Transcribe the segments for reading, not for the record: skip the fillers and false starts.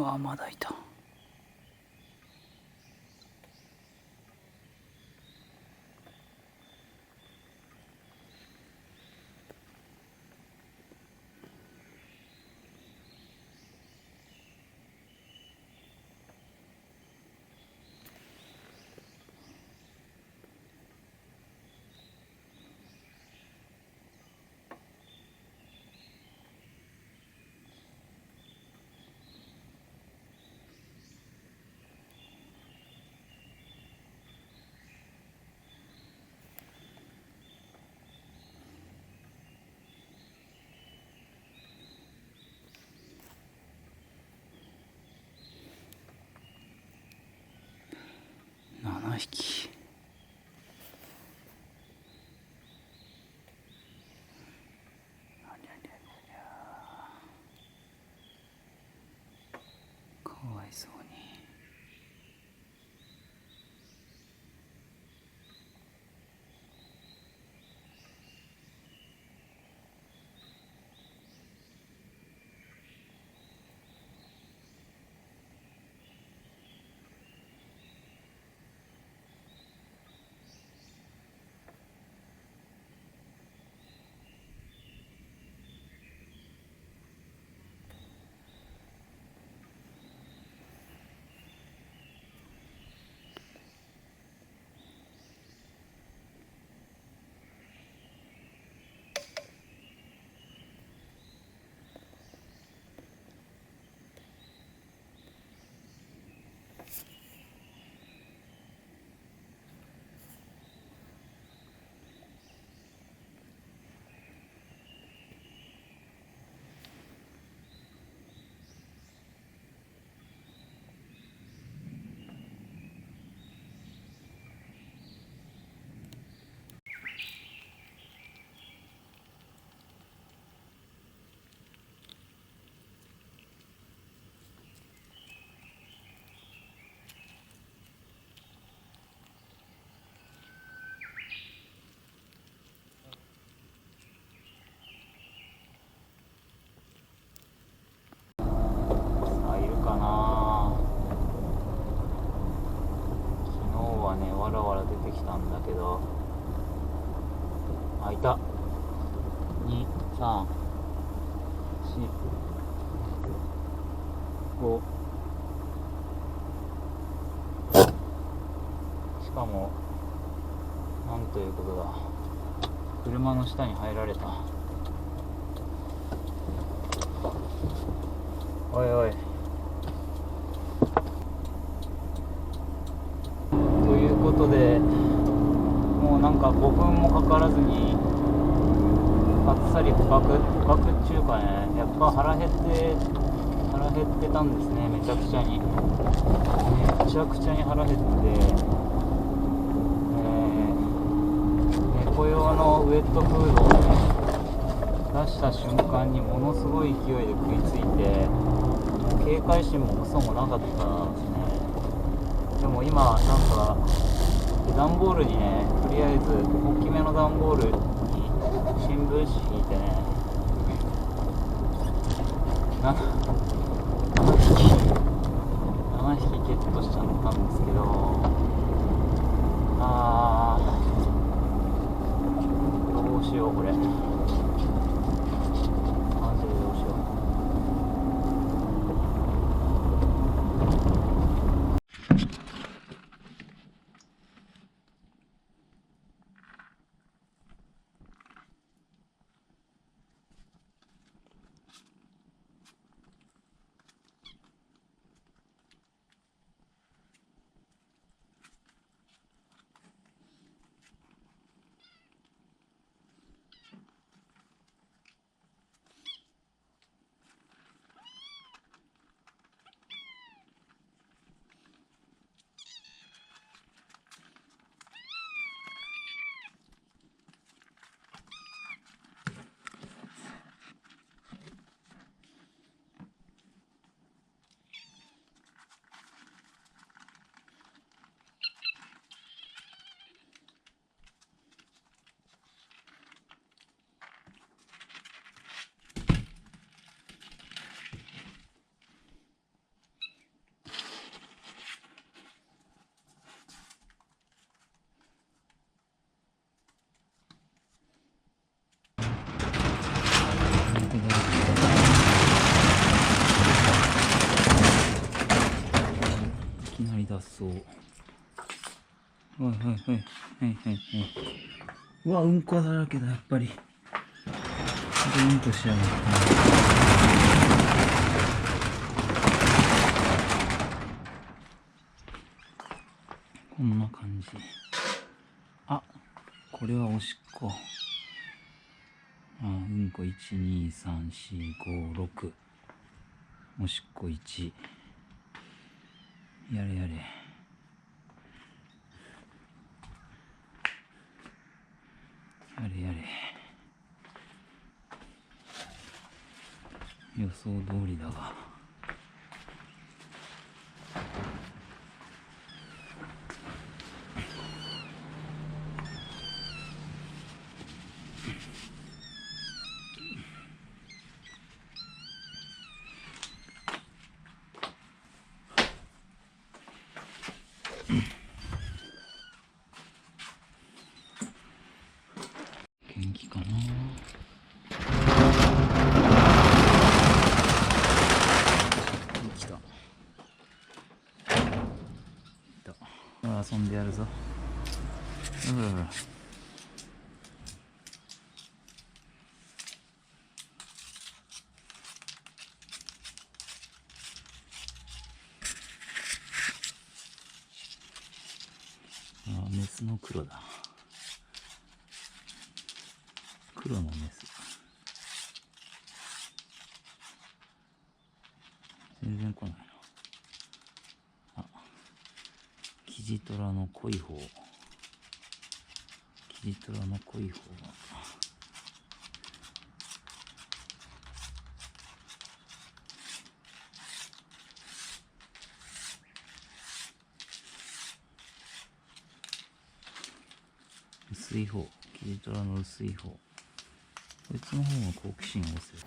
わ、まだいた。7匹。ありゃりゃりゃりゃ、かわいそうに。いるかな。昨日はね、わらわら出てきたんだけど、いた。2、3、4、5。しかも、なんということだ。車の下に入られた。おいおい。ということで、もうなんか5分もかからずにあっさり捕獲っていうかね、やっぱ腹減ってたんですね。めちゃくちゃに腹減って、猫用のウェットフードをね出した瞬間にものすごい勢いで食いついて、警戒心もクソもなかったですね。でも今なんか段ボールにね、とりあえず大きめの段ボールに新聞紙引いてね、7匹ゲットしちゃったんですけど、どうしようこれ。マジでどうしよう。だそう。はいはいはいはいはいはい。うわ、うんこだらけだ、やっぱり。うんこしやがった。こんな感じ。あ、これはおしっこ。うんこ1、2、3、4、5、6。おしっこ1。やれやれ。やれやれ。予想通りだが。元気かな。来た。遊んでやるぞ。メスの黒だ。黒のメス。全然来ないな。キジトラの濃い方。キジトラの濃い方が。薄い方。キジトラの薄い方。こいつの方が好奇心旺盛。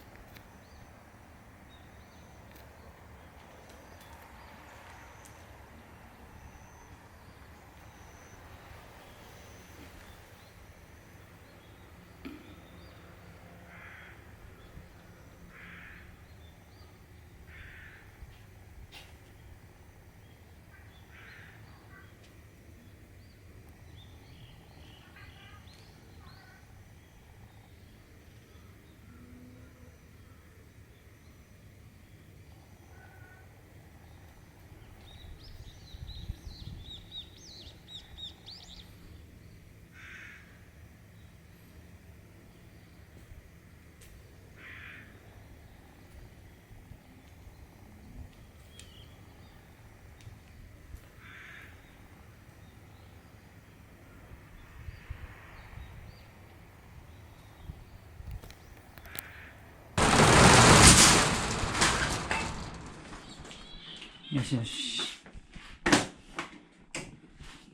よしよし。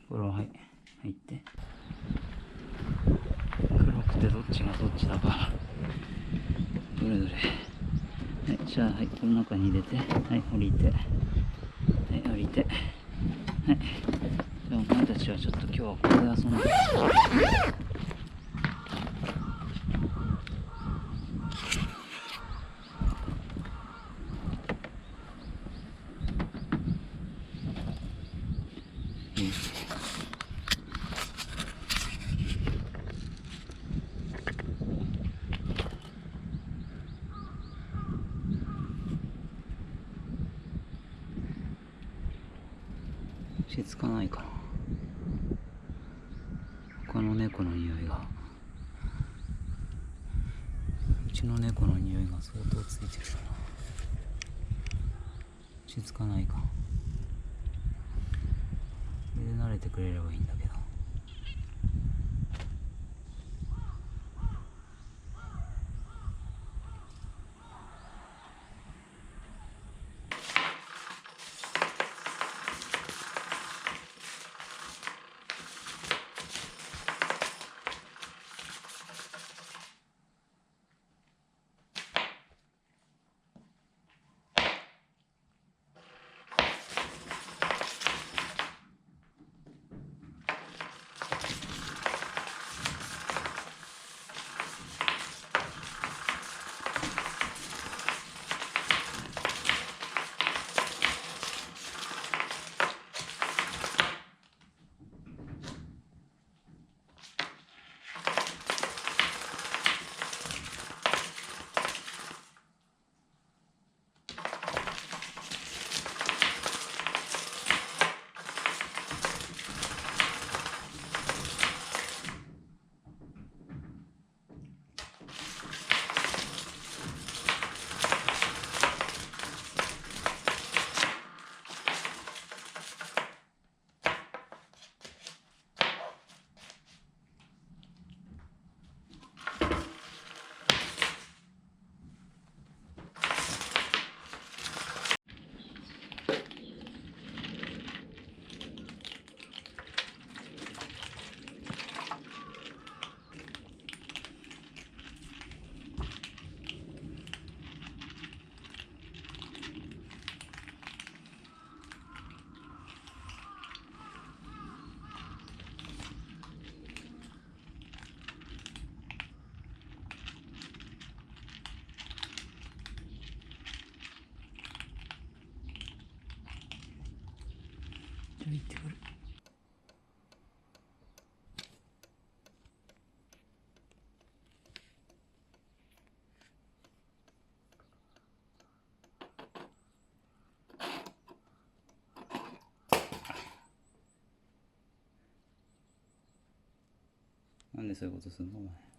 これは入って。黒くてどっちがどっちだか。どれどれ。はい、じゃあ、はい、この中に入れて、はい、降りて。はい、降りて。はい。じゃあ、お前たちはちょっと今日はここで遊んで。落ち着かないかな。他の猫の匂いが。うちの猫の匂いが相当ついてるな。落ち着かないか。これで慣れてくれればいいんだけど。なんでそういうことすんのお前。